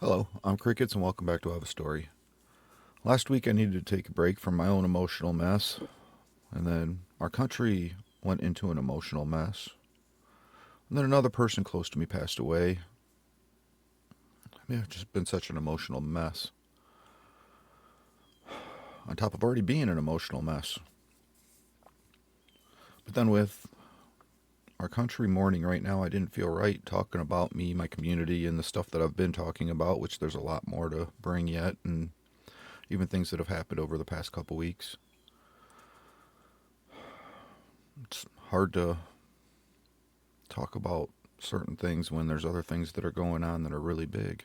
Hello, I'm Crickets and welcome back to I Have a Story. Last week I needed to take a break from my own emotional mess, and then our country went into an emotional mess. And then another person close to me passed away. I mean, it's just been such an emotional mess. On top of already being an emotional mess. But then with our country mourning right now, I didn't feel right talking about me, my community, and the stuff that I've been talking about, which there's a lot more to bring yet, and even things that have happened over the past couple weeks. It's hard to talk about certain things when there's other things that are going on that are really big.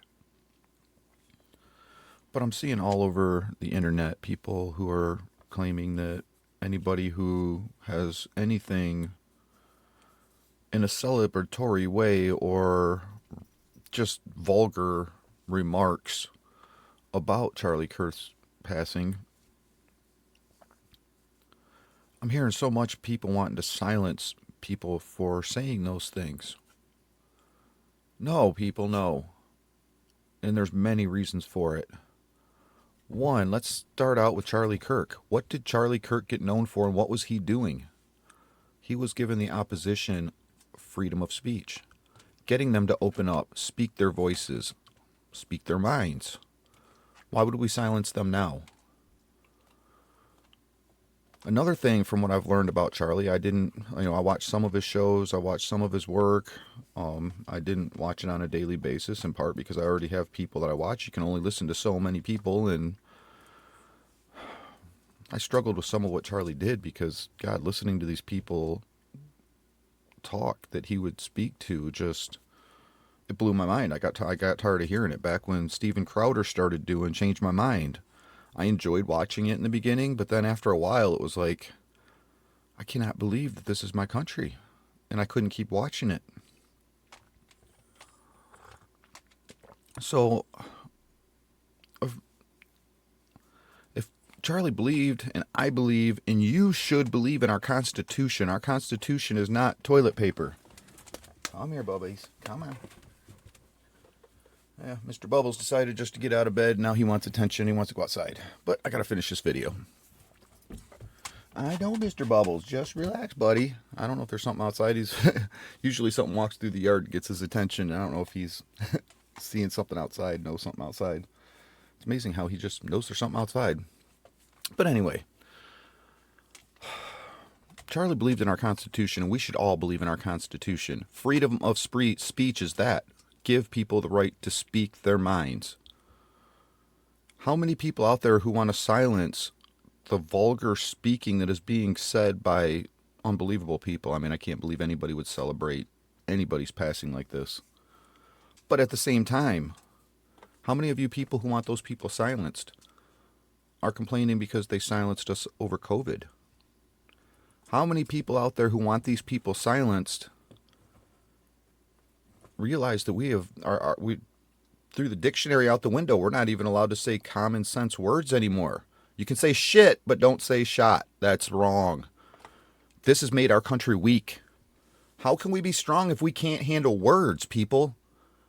But I'm seeing all over the internet people who are claiming that anybody who has anything in a celebratory way or just vulgar remarks about Charlie Kirks passing, I'm hearing so much people wanting to silence people for saying those things. No, people, no. And there's many reasons for it. One, let's start out with Charlie Kirk. What did Charlie Kirk get known for and what was he doing? He was giving the opposition freedom of speech, getting them to open up, speak their voices, speak their minds. Why would we silence them now? Another thing from what I've learned about Charlie, I watched some of his shows, I watched some of his work. I didn't watch it on a daily basis, in part because I already have people that I watch. You can only listen to so many people, and I struggled with some of what Charlie did because, God, listening to these people talk that he would speak to just, it blew my mind. I got tired of hearing it. Back when Steven Crowder started doing Change My Mind, I enjoyed watching it in the beginning, but then after a while it was like, I cannot believe that this is my country, and I couldn't keep watching it. So if Charlie believed, and I believe, and you should believe in our Constitution is not toilet paper. Come here, Bubbies. Come on. Yeah, Mr. Bubbles decided just to get out of bed. Now he wants attention. He wants to go outside. But I got to finish this video. I know, Mr. Bubbles. Just relax, buddy. I don't know if there's something outside. He's usually something walks through the yard, gets his attention. I don't know if he's seeing something outside, knows something outside. It's amazing how he just knows there's something outside. But anyway, Charlie believed in our Constitution, and we should all believe in our Constitution. Freedom of speech is that. Give people the right to speak their minds. How many people out there who want to silence the vulgar speaking that is being said by unbelievable people? I mean, I can't believe anybody would celebrate anybody's passing like this. But at the same time, how many of you people who want those people silenced are complaining because they silenced us over COVID? How many people out there who want these people silenced realize that we threw the dictionary out the window? We're not even allowed to say common sense words anymore. You can say shit, but don't say shot. That's wrong. This has made our country weak. How can we be strong if we can't handle words, people?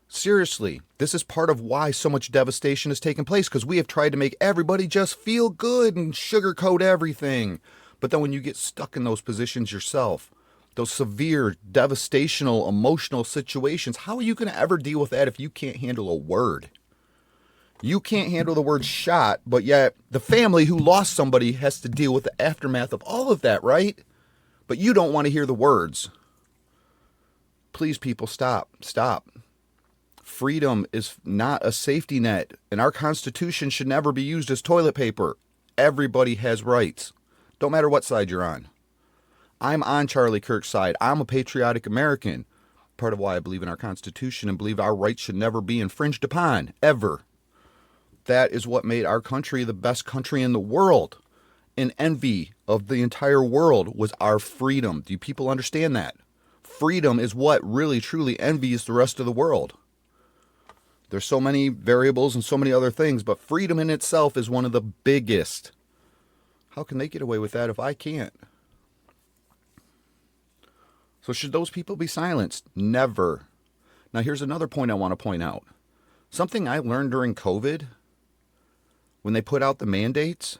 Seriously, this is part of why so much devastation has taken place, because we have tried to make everybody just feel good and sugarcoat everything. But then when you get stuck in those positions yourself, those severe, devastational, emotional situations, how are you going to ever deal with that if you can't handle a word? You can't handle the word shot, but yet the family who lost somebody has to deal with the aftermath of all of that, right? But you don't want to hear the words. Please, people, stop. Stop. Freedom is not a safety net, and our Constitution should never be used as toilet paper. Everybody has rights. Don't matter what side you're on. I'm on Charlie Kirk's side. I'm a patriotic American. Part of why I believe in our Constitution and believe our rights should never be infringed upon, ever. That is what made our country the best country in the world. An envy of the entire world was our freedom. Do you people understand that? Freedom is what really, truly envies the rest of the world. There's so many variables and so many other things, but freedom in itself is one of the biggest. How can they get away with that if I can't? So should those people be silenced? Never. Now here's another point I want to point out. Something I learned during COVID, when they put out the mandates,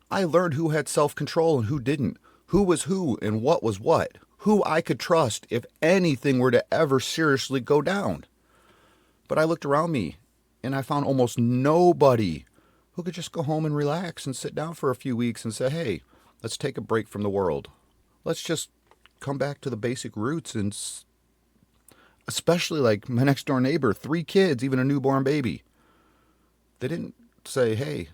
I learned who had self-control and who didn't, who was who and what was what, who I could trust if anything were to ever seriously go down. But I looked around me and I found almost nobody who could just go home and relax and sit down for a few weeks and say, hey, let's take a break from the world. Let's just come back to the basic roots. And especially like my next door neighbor, 3 kids, even a newborn baby. They didn't say, hey,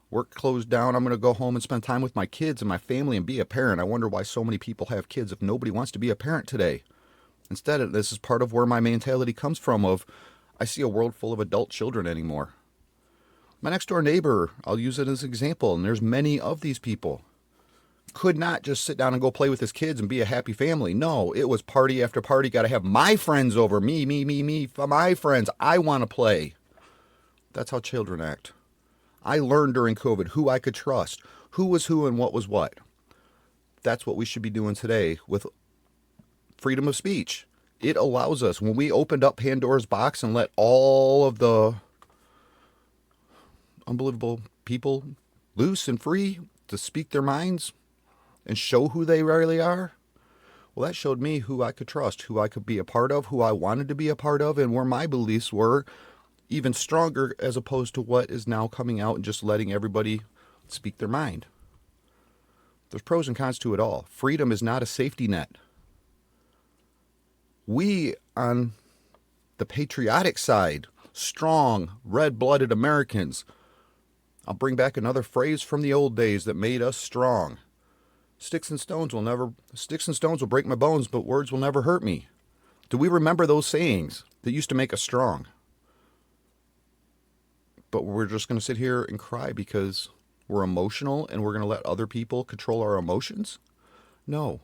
work closed down, I'm going to go home and spend time with my kids and my family and be a parent. I wonder why so many people have kids if nobody wants to be a parent today. Instead, this is part of where my mentality comes from of, I see a world full of adult children anymore. My next door neighbor, I'll use it as an example, and there's many of these people, could not just sit down and go play with his kids and be a happy family. No, it was party after party. Got to have my friends over. Me, my friends. I want to play. That's how children act. I learned during COVID who I could trust, who was who and what was what. That's what we should be doing today with freedom of speech. It allows us, when we opened up Pandora's box and let all of the unbelievable people loose and free to speak their minds and show who they really are, well, that showed me who I could trust, who I could be a part of, who I wanted to be a part of, and where my beliefs were even stronger as opposed to what is now coming out and just letting everybody speak their mind. There's pros and cons to it all. Freedom is not a safety net. We, on the patriotic side, strong, red-blooded Americans, I'll bring back another phrase from the old days that made us strong. Sticks and stones will break my bones, but words will never hurt me. Do we remember those sayings that used to make us strong? But we're just going to sit here and cry because we're emotional and we're going to let other people control our emotions? No.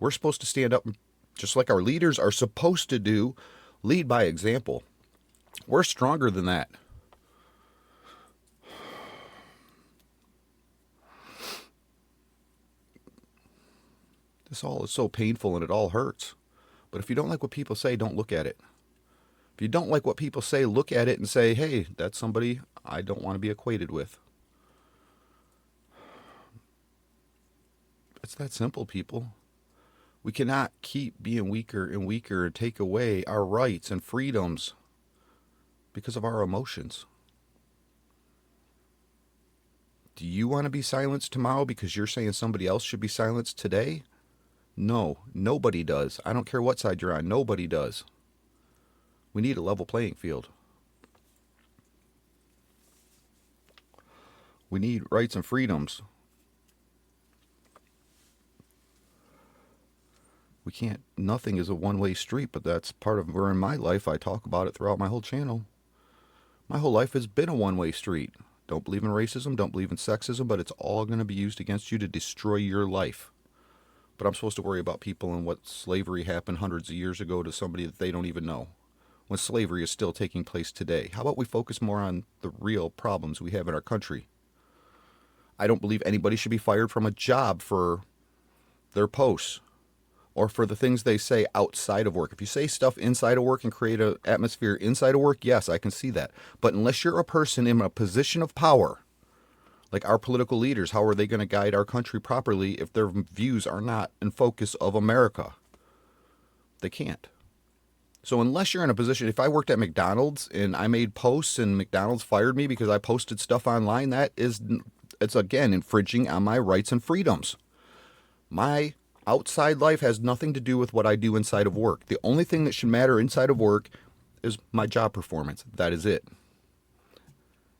We're supposed to stand up, just like our leaders are supposed to do, lead by example. We're stronger than that. This all is so painful and it all hurts. But if you don't like what people say, don't look at it. If you don't like what people say, look at it and say, hey, that's somebody I don't want to be equated with. It's that simple, people. We cannot keep being weaker and weaker and take away our rights and freedoms because of our emotions. Do you want to be silenced tomorrow because you're saying somebody else should be silenced today? No, nobody does. I don't care what side you're on. Nobody does. We need a level playing field. We need rights and freedoms. We can't, nothing is a one-way street, but that's part of where in my life I talk about it throughout my whole channel. My whole life has been a one-way street. Don't believe in racism, don't believe in sexism, but it's all going to be used against you to destroy your life. But I'm supposed to worry about people and what slavery happened hundreds of years ago to somebody that they don't even know, when slavery is still taking place today. How about we focus more on the real problems we have in our country? I don't believe anybody should be fired from a job for their posts or for the things they say outside of work. If you say stuff inside of work and create an atmosphere inside of work, yes, I can see that. But unless you're a person in a position of power, like our political leaders, how are they going to guide our country properly if their views are not in focus of America? They can't. So unless you're in a position, if I worked at McDonald's and I made posts and McDonald's fired me because I posted stuff online, it's again infringing on my rights and freedoms. My outside life has nothing to do with what I do inside of work. The only thing that should matter inside of work is my job performance. That is it.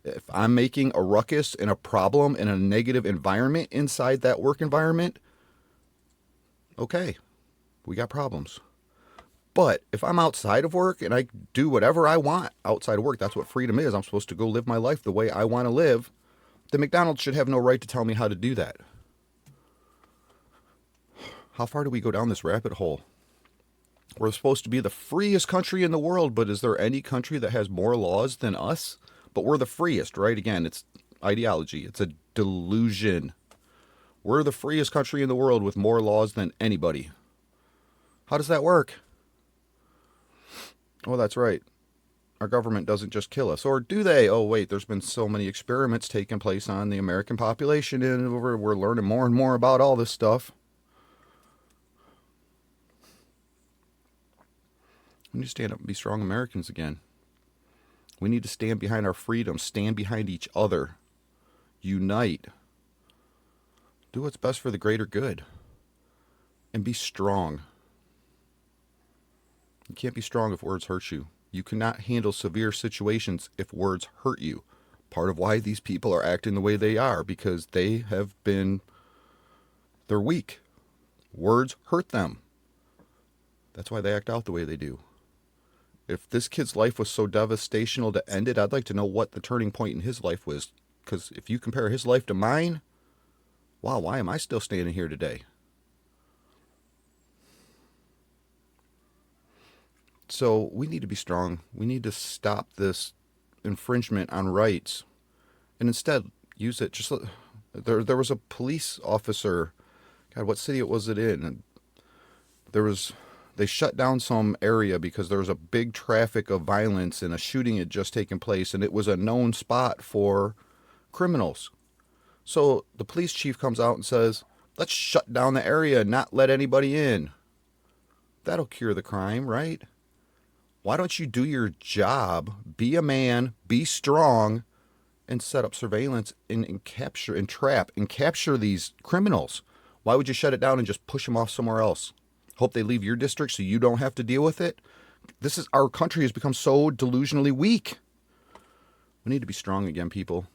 If I'm making a ruckus and a problem in a negative environment inside that work environment, okay, we got problems. But if I'm outside of work and I do whatever I want outside of work, that's what freedom is. I'm supposed to go live my life the way I want to live. The McDonald's should have no right to tell me how to do that. How far do we go down this rabbit hole? We're supposed to be the freest country in the world, but is there any country that has more laws than us? But we're the freest, right? Again, it's ideology. It's a delusion. We're the freest country in the world with more laws than anybody. How does that work? Oh, that's right. Our government doesn't just kill us. Or do they? Oh, wait, there's been so many experiments taking place on the American population, and we're learning more and more about all this stuff. We need to stand up and be strong Americans again. We need to stand behind our freedom, stand behind each other, unite, do what's best for the greater good, and be strong. You can't be strong if words hurt you. You cannot handle severe situations if words hurt you. Part of why these people are acting the way they are, because they're weak. Words hurt them. That's why they act out the way they do. If this kid's life was so devastational to end it, I'd like to know what the turning point in his life was. Because if you compare his life to mine, wow, why am I still standing here today? So we need to be strong. We need to stop this infringement on rights and instead use it. There was a police officer, God, what city was it in? And they shut down some area because there was a big traffic of violence and a shooting had just taken place, and it was a known spot for criminals. So the police chief comes out and says, let's shut down the area and not let anybody in. That'll cure the crime, right? Why don't you do your job, be a man, be strong, and set up surveillance and capture and trap and capture these criminals? Why would you shut it down and just push them off somewhere else? Hope they leave your district so you don't have to deal with it? Our country has become so delusionally weak. We need to be strong again, people.